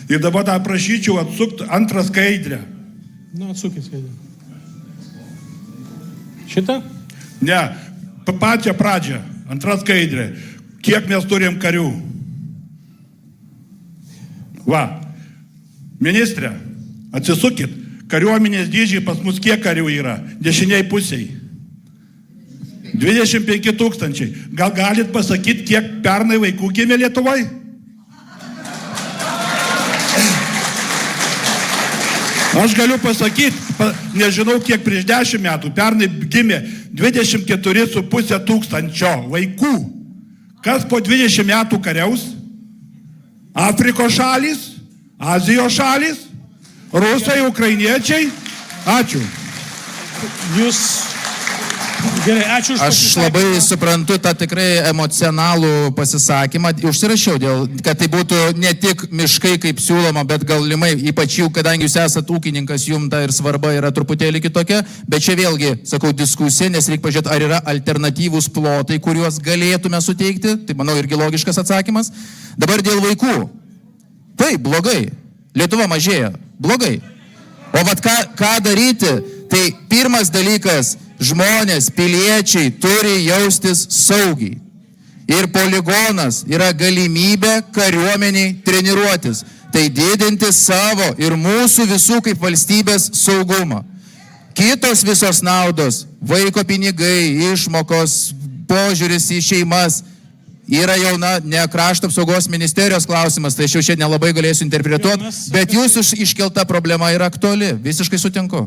Ir dabar dar prašyčiau atsukti antrą skaidrę. Na, atsukit skaidrę. Šitą? Ne, pačią pradžią, antrą skaidrę. Kiek mes turim karių? Va, ministrė, atsisukit. Kariuomenės dydžiai pas mus kiek karių yra? Dešiniai pusiai. 25 000. Gal galit pasakyti, kiek pernai vaikų gimė Lietuvoje? Aš galiu pasakyti, nežinau kiek prieš 10 metų, pernai gimė 24,5 tūkstančio vaikų. Kas po 20 metų kariaus? Afrikos šalis, Azijos šalis, rusai, ukrainiečiai. Ačiū. Jūs... Gerai, ačiū už Aš labai suprantu tą tikrai emocionalų pasisakymą. Užsirašiau, kad tai būtų ne tik miškai kaip siūloma, bet galimai, ypač jau, kadangi jūs esat ūkininkas, jums ta ir svarba yra truputėlį kitokia. Bet čia vėlgi, sakau, diskusija, nes reikia pažiūrėti, ar yra alternatyvūs plotai, kuriuos galėtume suteikti. Tai, manau, irgi logiškas atsakymas. Dabar dėl vaikų. Taip, blogai. Lietuva mažėja. Blogai. O vat ką daryti? Tai pirmas dalykas, žmonės, piliečiai turi jaustis saugiai. Ir poligonas yra galimybė kariuomeniai treniruotis. Tai didinti savo ir mūsų visų kaip valstybės saugumą. Kitos visos naudos, vaiko pinigai, išmokos, požiūris į šeimas, yra jau ne krašto apsaugos ministerijos klausimas, tai aš jau šiandien labai galėsiu interpretuoti, bet jūsų iškelta problema yra aktuali, visiškai sutinku.